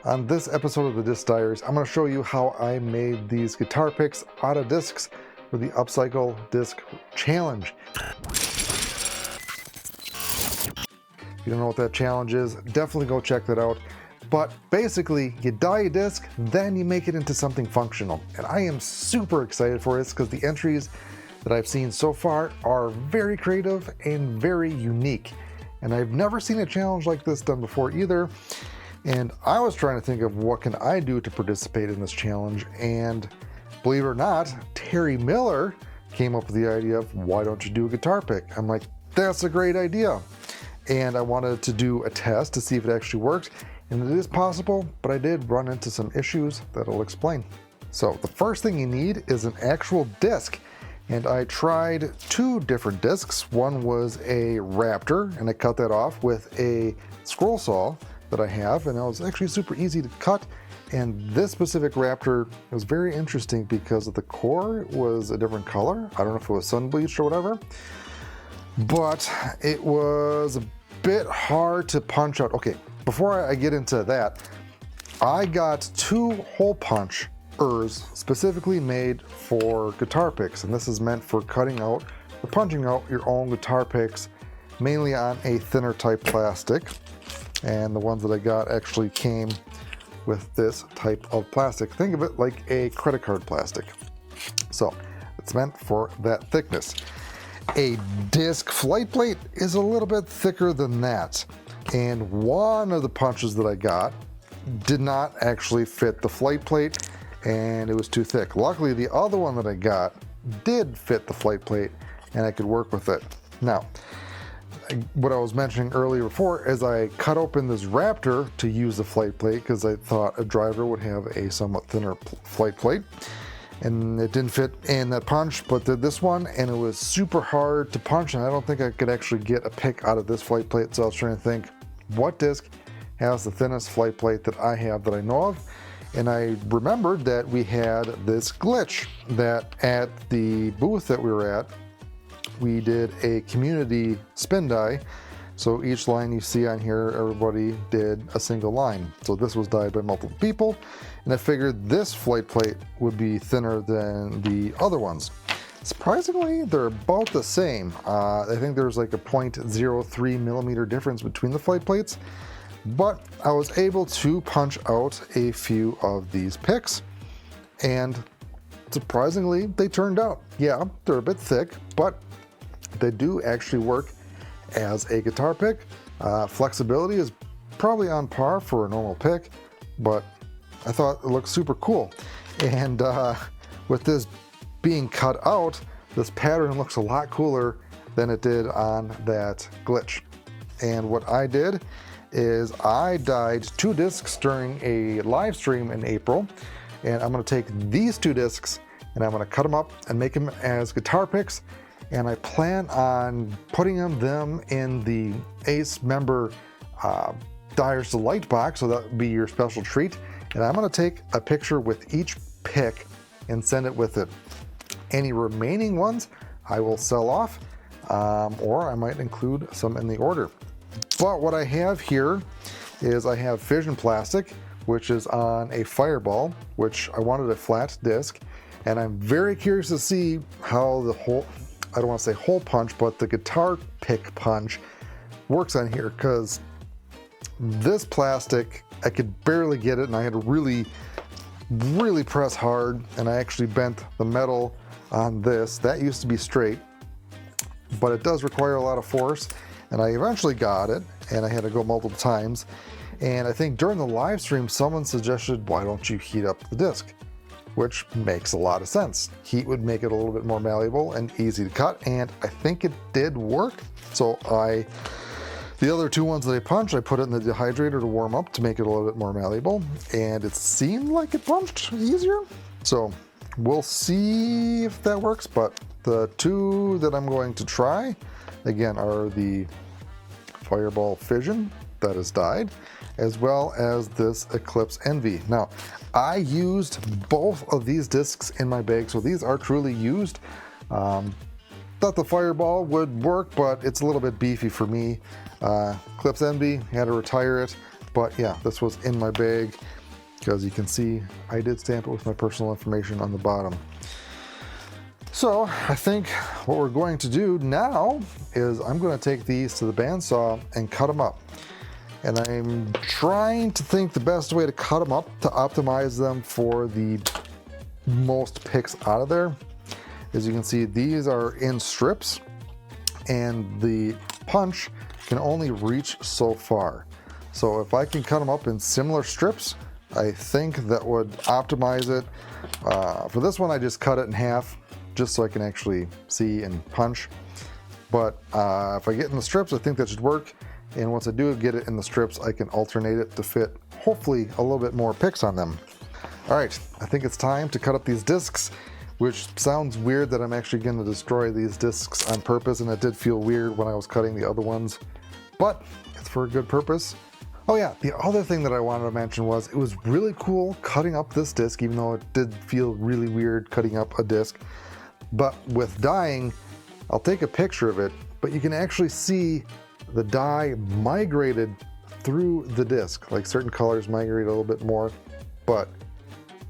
On this episode of the Disc Dyeries, I'm going to show you how I made these guitar picks out of discs for the Upcycle Disc Challenge. If you don't know what that challenge is, definitely go check that out. But basically, you dye a disc, then you make it into something functional. And I am super excited for this because the entries that I've seen so far are very creative and very unique. And I've never seen a challenge like this done before either. And I was trying to think of what can I do to participate in this challenge, and believe it or not, Terry Miller came up with the idea of, why don't you do a guitar pick? I'm like, that's a great idea. And I wanted to do a test to see if it actually worked, and it is possible, but I did run into some issues that I'll explain. So the first thing you need is an actual disc, and I tried two different discs. One was a Raptor, and I cut that off with a scroll saw that I have, and it was actually super easy to cut. And this specific Raptor was very interesting because the core was a different color. I don't know if it was sun bleached or whatever, but it was a bit hard to punch out. Okay, before I get into that, I got two hole punchers specifically made for guitar picks, and this is meant for cutting out or punching out your own guitar picks, mainly on a thinner type plastic. And the ones that I got actually came with this type of plastic. Think of it like a credit card plastic. So it's meant for that thickness. A disc flight plate is a little bit thicker than that. And one of the punches that I got did not actually fit the flight plate, and it was too thick. Luckily, the other one that I got did fit the flight plate, and I could work with it. Now, what I was mentioning earlier before is I cut open this Raptor to use the flight plate because I thought a driver would have a somewhat thinner flight plate, and it didn't fit in that punch, but did this one, and it was super hard to punch, and I don't think I could actually get a pick out of this flight plate. So I was trying to think, what disc has the thinnest flight plate that I have that I know of? And I remembered that we had this glitch that at the booth that we were at, we did a community spin dye. So each line you see on here, everybody did a single line. So this was dyed by multiple people, and I figured this flight plate would be thinner than the other ones. Surprisingly, they're about the same. I think there's like a 0.03 millimeter difference between the flight plates, but I was able to punch out a few of these picks, and surprisingly, they turned out. Yeah, they're a bit thick, but they do actually work as a guitar pick. Flexibility is probably on par for a normal pick, but I thought it looked super cool. And with this being cut out, this pattern looks a lot cooler than it did on that glitch. And what I did is I dyed two discs during a live stream in April, and I'm going to take these two discs and I'm going to cut them up and make them as guitar picks. And I plan on putting them in the ACE member Dyer's Delight box, so that would be your special treat. And I'm going to take a picture with each pick and send it with it. Any remaining ones I will sell off, or I might include some in the order. But what I have here is I have fission plastic, which is on a fireball, which I wanted a flat disc. And I'm very curious to see how the whole, I don't want to say hole punch, but the guitar pick punch works on here, because this plastic, I could barely get it, and I had to really press hard, and I actually bent the metal on this. That used to be straight, but it does require a lot of force, and I eventually got it, and I had to go multiple times. And I think during the live stream, someone suggested, why don't you heat up the disc? Which makes a lot of sense. Heat would make it a little bit more malleable and easy to cut, and I think it did work. So the other two ones that I punched, I put it in the dehydrator to warm up to make it a little bit more malleable, and it seemed like it punched easier. So we'll see if that works, but the two that I'm going to try, again, are the Fireball Fission that is dyed, as well as this Eclipse Envy. Now, I used both of these discs in my bag, so these are truly used. Thought the Fireball would work, but it's a little bit beefy for me. Eclipse Envy, had to retire it, but yeah, this was in my bag. because you can see I did stamp it with my personal information on the bottom. So I think what we're going to do now is I'm going to take these to the bandsaw and cut them up. And I'm trying to think the best way to cut them up to optimize them for the most picks out of there. As you can see, these are in strips and the punch can only reach so far. So if I can cut them up in similar strips, I think that would optimize it. For this one, I just cut it in half just so I can actually see and punch. But if I get in the strips, I think that should work. And once I do get it in the strips, I can alternate it to fit, hopefully, a little bit more picks on them. All right, I think it's time to cut up these discs, which sounds weird that I'm actually going to destroy these discs on purpose, and it did feel weird when I was cutting the other ones, but it's for a good purpose. Oh yeah, the other thing that I wanted to mention was it was really cool cutting up this disc, even though it did feel really weird cutting up a disc. But with dyeing, I'll take a picture of it, but you can actually see the dye migrated through the disc. Like certain colors migrate a little bit more, but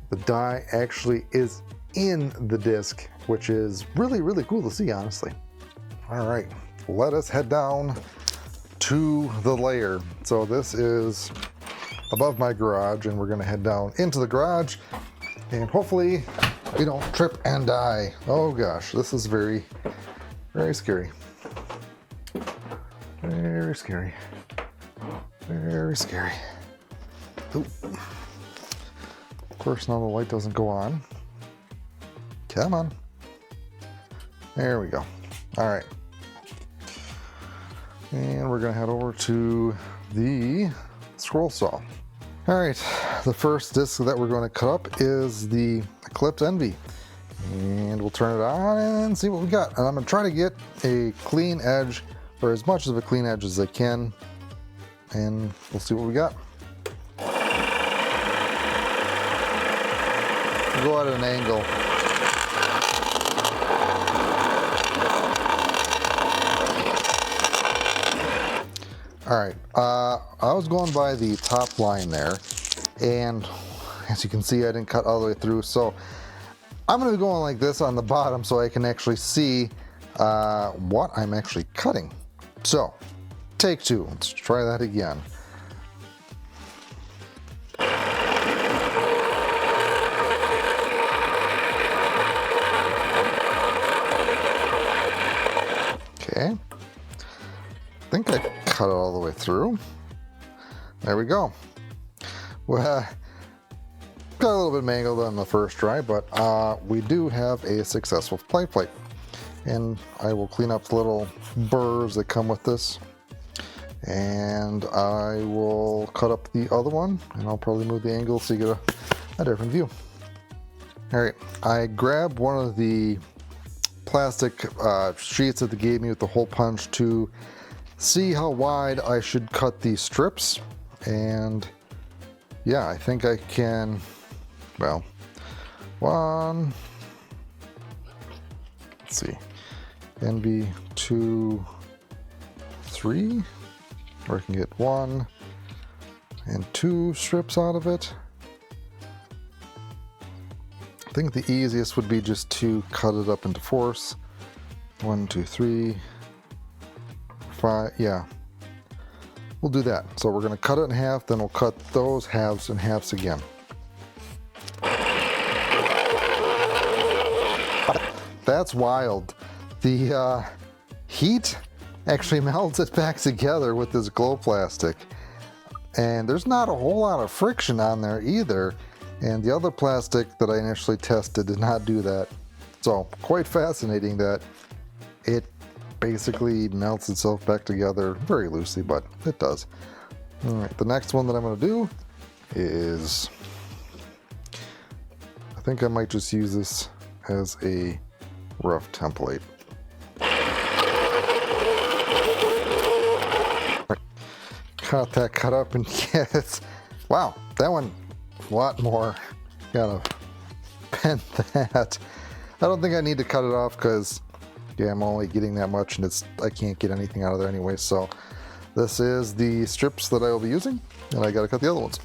the dye actually is in the disc, which is really, really cool to see, honestly. All right, let us head down to the layer. So this is above my garage, and we're gonna head down into the garage, and hopefully we don't trip and die. Oh gosh, this is very, very scary. Very scary. Very scary. Ooh. Of course, now the light doesn't go on. Come on. There we go. All right. And we're gonna head over to the scroll saw. All right, the first disc that we're gonna cut up is the Eclipse Envy. And we'll turn it on and see what we got. And I'm gonna try to get a clean edge, or as much of a clean edge as I can, and we'll see what we got. We'll go at an angle. All right, I was going by the top line there, and as you can see, I didn't cut all the way through, so I'm gonna be going like this on the bottom so I can actually see what I'm actually cutting. So, take two, let's try that again. Okay, I think I cut it all the way through. There we go. Well, got a little bit mangled on the first try, but we do have a successful plate. And I will clean up the little burrs that come with this. And I will cut up the other one, and I'll probably move the angle so you get a different view. All right, I grabbed one of the plastic sheets that they gave me with the hole punch to see how wide I should cut these strips. And yeah, I think I can, well, let's see, NB 2, 3, or I can get 1 and 2 strips out of it. I think the easiest would be just to cut it up into fourths. 1, 2, 3, 5, yeah. We'll do that. So we're gonna cut it in half, then we'll cut those halves in halves again. That's wild. The heat actually melts it back together with this glow plastic. And there's not a whole lot of friction on there either. And the other plastic that I initially tested did not do that. So quite fascinating that it basically melts itself back together very loosely, but it does. All right, the next one that I'm gonna do is, I think I might just use this as a rough template. Got that cut up, and yes, wow, that one a lot more. Gotta bend that. I don't think I need to cut it off because yeah, I'm only getting that much, and I can't get anything out of there anyway. So this is the strips that I will be using, and I gotta cut the other ones.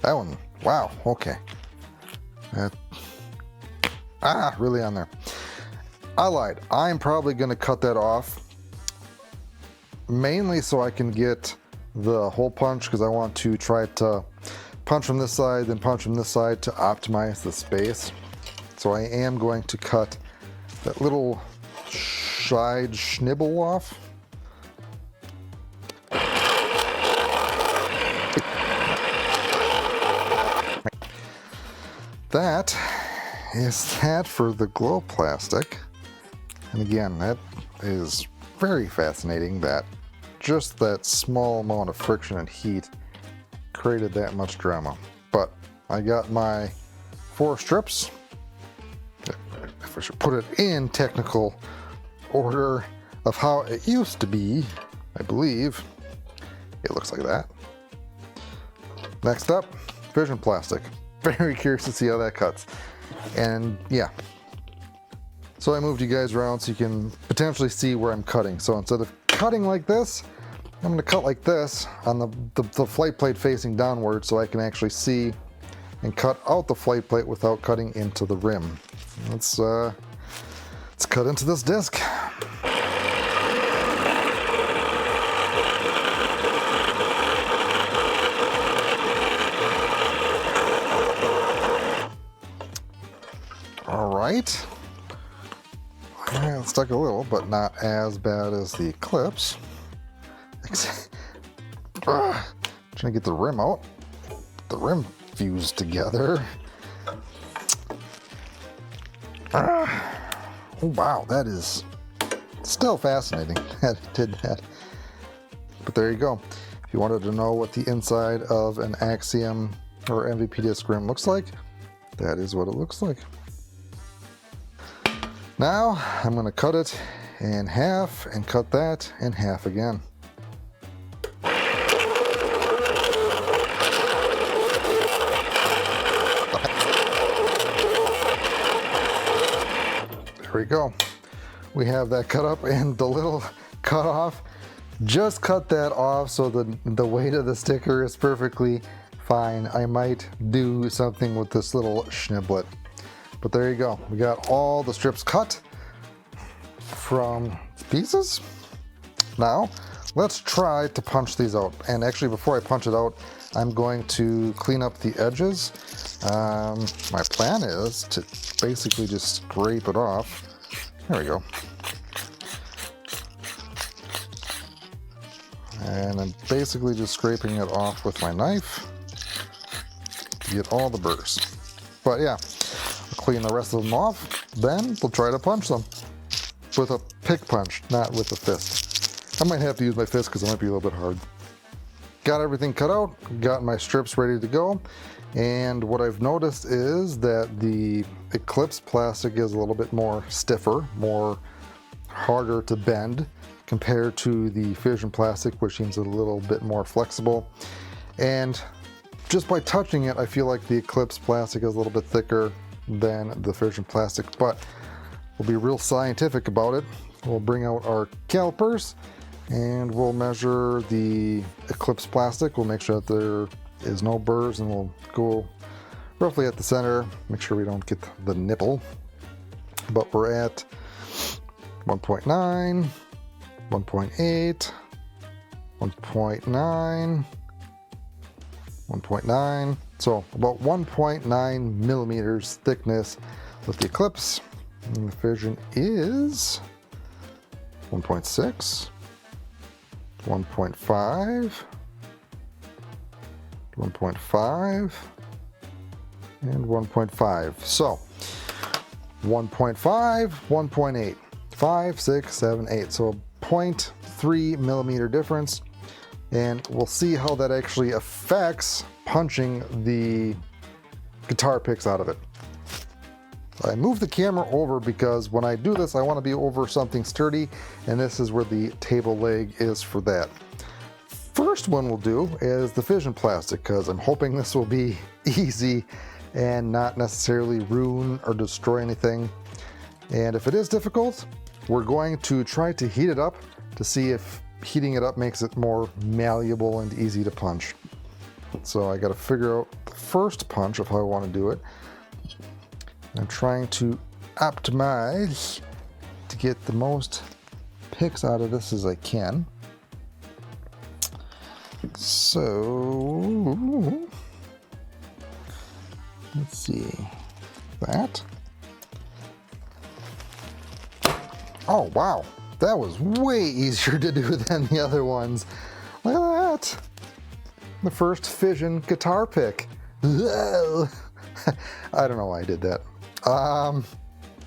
that one, wow, okay. Really on there. I lied. I'm probably going to cut that off, mainly so I can get the hole punch, because I want to try to punch from this side, then punch from this side to optimize the space. So I am going to cut that little side schnibble off. That is that for the glow plastic. And again, that is very fascinating that just that small amount of friction and heat created that much drama. But I got my 4 strips. If I should put it in technical order of how it used to be, I believe it looks like that. Next up, fission plastic. Very curious to see how that cuts. And yeah, so I moved you guys around so you can potentially see where I'm cutting. So instead of cutting like this, I'm going to cut like this on the flight plate facing downward, so I can actually see and cut out the flight plate without cutting into the rim. Let's cut into this disc. All right. Yeah, it stuck a little, but not as bad as the Eclipse. Trying to get the rim out. The rim fused together. Oh wow, that is still fascinating that it did that. But there you go. If you wanted to know what the inside of an Axiom or MVP disc rim looks like, that is what it looks like. Now I'm going to cut it in half and cut that in half again. There we go. We have that cut up, and the little cut off, just cut that off so the weight of the sticker is perfectly fine. I might do something with this little schniblet. But there you go. We got all the strips cut from pieces. Now, let's try to punch these out. And actually, before I punch it out, I'm going to clean up the edges. My plan is to basically just scrape it off. There we go. And I'm basically just scraping it off with my knife to get all the burrs. But yeah, clean the rest of them off, then we'll try to punch them with a pick punch, not with a fist. I might have to use my fist because it might be a little bit hard. Got everything cut out, got my strips ready to go, and what I've noticed is that the Eclipse plastic is a little bit more stiffer, more harder to bend compared to the fission plastic, which seems a little bit more flexible. And just by touching it, I feel like the Eclipse plastic is a little bit thicker than the fission plastic, but we'll be real scientific about it. We'll bring out our calipers and we'll measure the Eclipse plastic. We'll make sure that there is no burrs, and we'll go roughly at the center, make sure we don't get the nipple. But we're at 1.9, 1.8, 1.9, 1.9, so about 1.9 millimeters thickness with the Eclipse, and the fission is 1.6, 1.5, 1.5, and 1.5. So 1.5, 1.8, 5, 6, 7, 8. So a 0.3 millimeter difference. And we'll see how that actually affects punching the guitar picks out of it. I moved the camera over because when I do this, I want to be over something sturdy, and this is where the table leg is for that. First one we'll do is the fission plastic, because I'm hoping this will be easy and not necessarily ruin or destroy anything. And if it is difficult, we're going to try to heat it up to see if heating it up makes it more malleable and easy to punch. So I got to figure out the first punch of how I want to do it. I'm trying to optimize to get the most picks out of this as I can. So let's see that. Oh wow, that was way easier to do than the other ones. Look at that. The first fission guitar pick. I don't know why I did that.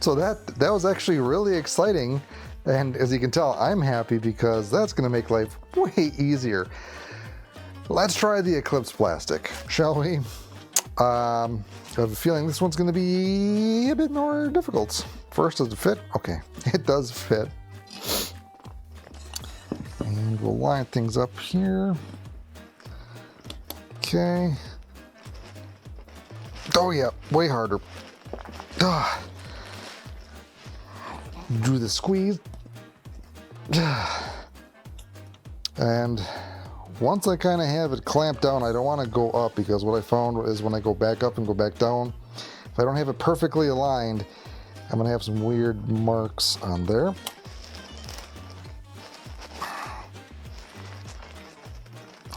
So that was actually really exciting, and as you can tell, I'm happy because that's going to make life way easier. Let's try the Eclipse plastic, shall we? I have a feeling this one's going to be a bit more difficult. First, does it fit? Okay, it does fit. And we'll line things up here. Okay. Oh yeah, way harder. Do the squeeze. And once I kind of have it clamped down, I don't want to go up, because what I found is when I go back up and go back down, if I don't have it perfectly aligned, I'm going to have some weird marks on there.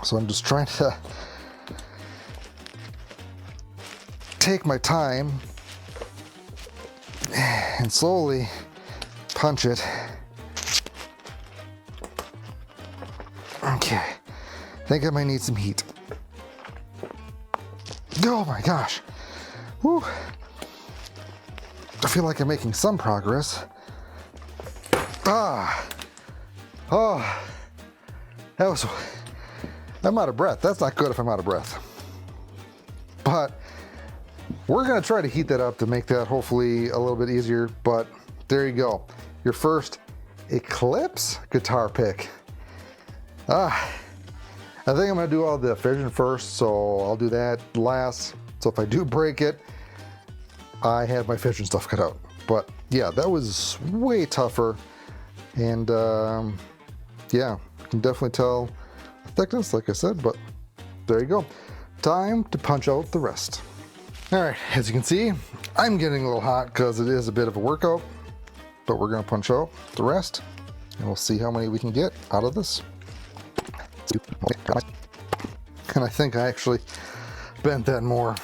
So I'm just trying to take my time and slowly punch it. Okay, I think I might need some heat. Oh my gosh. Whew. I feel like I'm making some progress. Oh, that was, I'm out of breath. That's not good if I'm out of breath. But we're gonna try to heat that up to make that hopefully a little bit easier, but there you go. Your first Eclipse guitar pick. I think I'm gonna do all the fission first, so I'll do that last. So if I do break it, I have my fission stuff cut out. But yeah, that was way tougher. And yeah, you can definitely tell the thickness, like I said, but there you go. Time to punch out the rest. All right, as you can see, I'm getting a little hot because it is a bit of a workout, but we're gonna punch out the rest and we'll see how many we can get out of this. And I think I actually bent that more.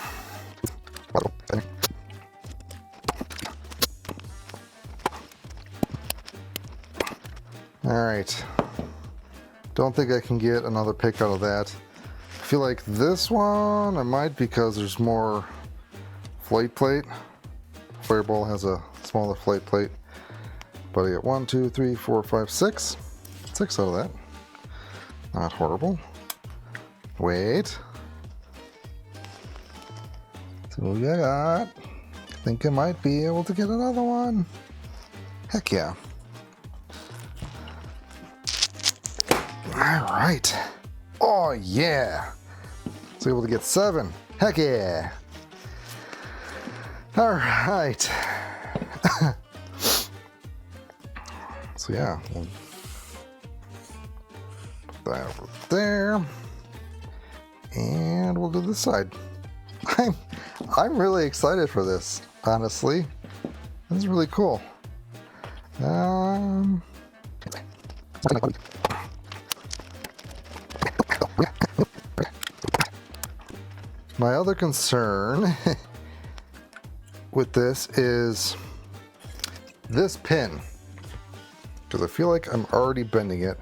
All right, don't think I can get another pick out of that. I feel like this one I might, because there's more flight plate. Fireball has a smaller flight plate, but I get 1, 2, 3, 4, 5, 6. 6 out of that. Not horrible. Wait. See what we got. I think I might be able to get another one. Heck yeah. All right. Oh yeah. Was able to get 7. Heck yeah. All right. So yeah, we'll put that over there, and we'll do this side. I'm really excited for this, honestly. This is really cool. My other concern with this is this pin, because I feel like I'm already bending it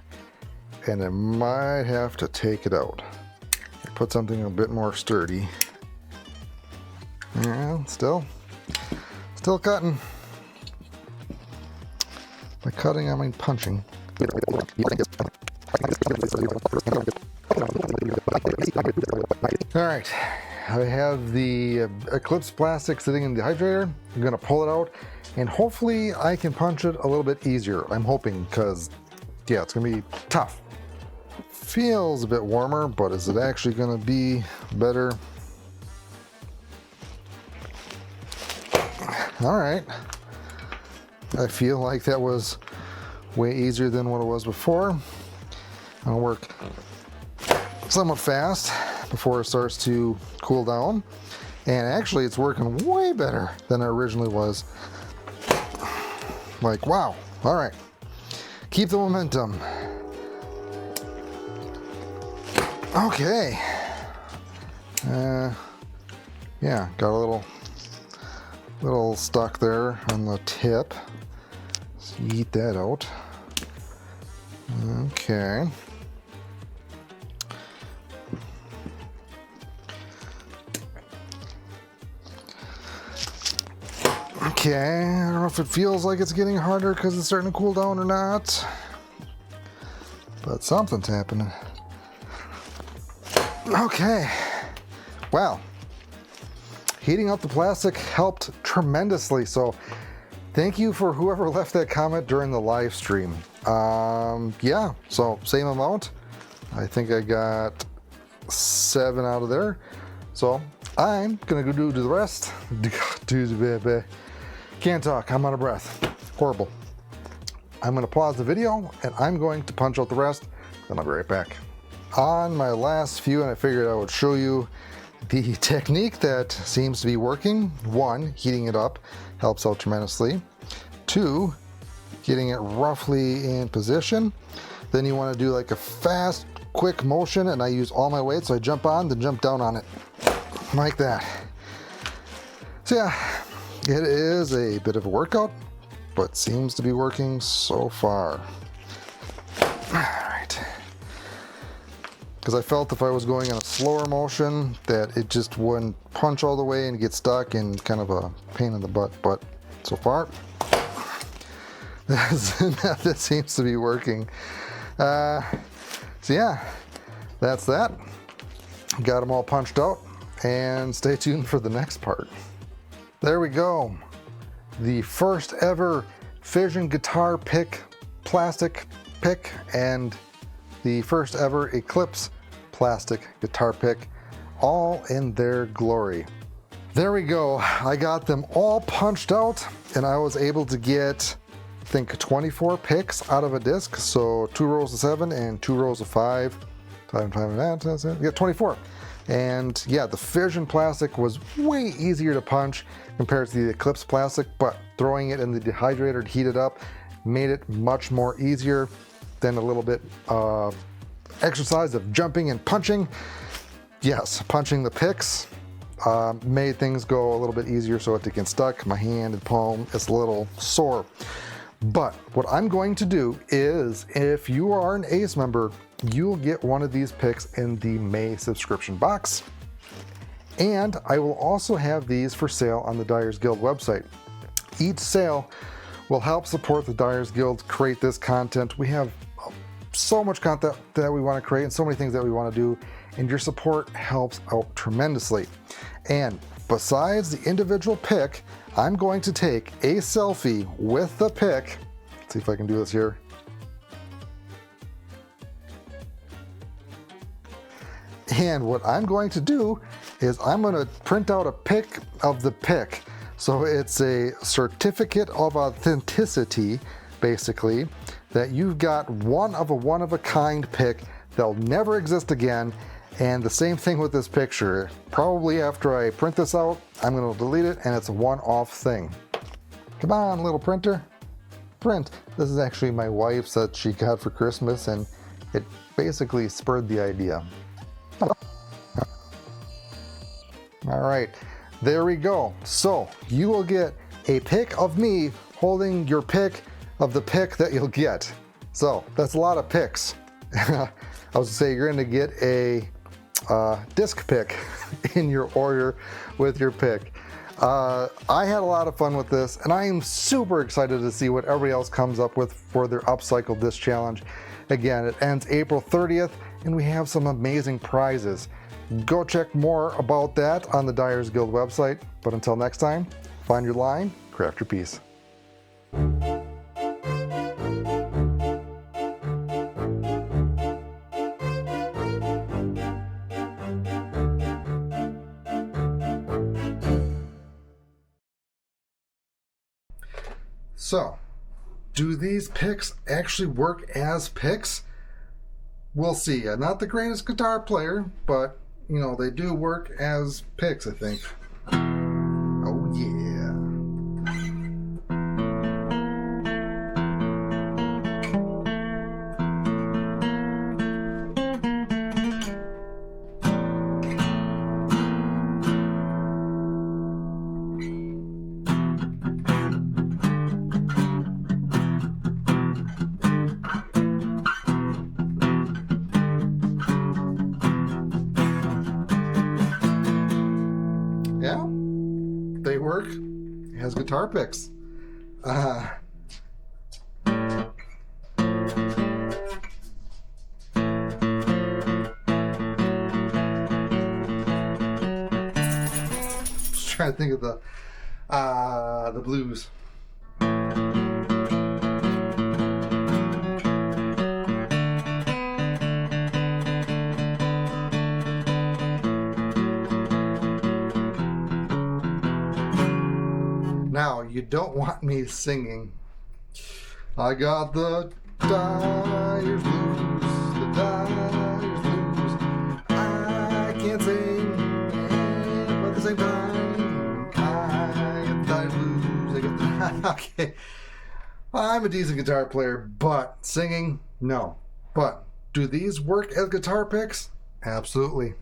and I might have to take it out. Put something a bit more sturdy. Yeah, still cutting. By cutting, I mean punching. All right, I have the Eclipse plastic sitting in the hydrator. I'm gonna pull it out, and hopefully I can punch it a little bit easier. I'm hoping, because yeah, it's gonna be tough. Feels a bit warmer, but is it actually gonna be better? All right, I feel like that was way easier than what it was before. I'll work somewhat fast before it starts to cool down. And actually it's working way better than it originally was. Like, wow. All right. Keep the momentum. Okay. Yeah, got a little stuck there on the tip. Let's yeet that out. Okay. Okay, I don't know if it feels like it's getting harder because it's starting to cool down or not, but something's happening. Okay, wow. Heating up the plastic helped tremendously, so thank you for whoever left that comment during the live stream. Yeah, so same amount. I think I got 7 out of there. So I'm gonna go do the rest. Can't talk, I'm out of breath. Horrible. I'm gonna pause the video and I'm going to punch out the rest, then I'll be right back. On my last few, and I figured I would show you the technique that seems to be working. 1, heating it up helps out tremendously. 2, getting it roughly in position. Then you want to do like a fast, quick motion, and I use all my weight, so I jump on, then jump down on it. Like that. So yeah, it is a bit of a workout, but seems to be working so far. Alright. Because I felt if I was going in a slower motion that it just wouldn't punch all the way and get stuck and kind of a pain in the butt, but so far that seems to be working. So yeah, that's that. Got them all punched out, and stay tuned for the next part. There we go. The first ever fission guitar pick, plastic pick, and the first ever Eclipse plastic guitar pick, all in their glory. There we go. I got them all punched out, and I was able to get, I think, 24 picks out of a disc. So 2 rows of 7 and 2 rows of 5. Yeah, 24. And yeah, the fission plastic was way easier to punch compared to the Eclipse plastic, but throwing it in the dehydrator to heat it up made it much more easier than a little bit exercise of jumping and punching. Yes, punching the picks made things go a little bit easier so it didn't get stuck. My hand and palm is a little sore. But what I'm going to do is, if you are an ACE member, you'll get one of these picks in the May subscription box. And I will also have these for sale on the Dyers Guild website. Each sale will help support the Dyers Guild create this content. We have so much content that we want to create and so many things that we want to do, and your support helps out tremendously. And besides the individual pick, I'm going to take a selfie with the pick. Let's see if I can do this here. And what I'm going to do is I'm going to print out a pic of the pick. So it's a certificate of authenticity, basically, that you've got one of a kind pick that'll never exist again. And the same thing with this picture. Probably after I print this out, I'm going to delete it, and it's a one-off thing. Come on, little printer. Print. This is actually my wife's that she got for Christmas, and it basically spurred the idea. All right, there we go. So you will get a pic of me holding your pic of the pic that you'll get. So that's a lot of pics. I was gonna say you're gonna get a disc pick in your order with your pick. I had a lot of fun with this, and I am super excited to see what everybody else comes up with for their Upcycle Disc Challenge. Again, it ends April 30th, and we have some amazing prizes. Go check more about that on the Dyers Guild website. But until next time, find your line, craft your piece. So, do these picks actually work as picks? we'll see. Not the greatest guitar player, but you know, they do work as picks, I think. Oh yeah. Yeah, they work as guitar picks. Just trying to think of the blues. Now, you don't want me singing, I got the Dyer's blues, the Dyer's blues. I can't sing, but at the same time, I get the Dyer's blues. I get the... Okay, I'm a decent guitar player, but singing, no. But do these work as guitar picks? Absolutely.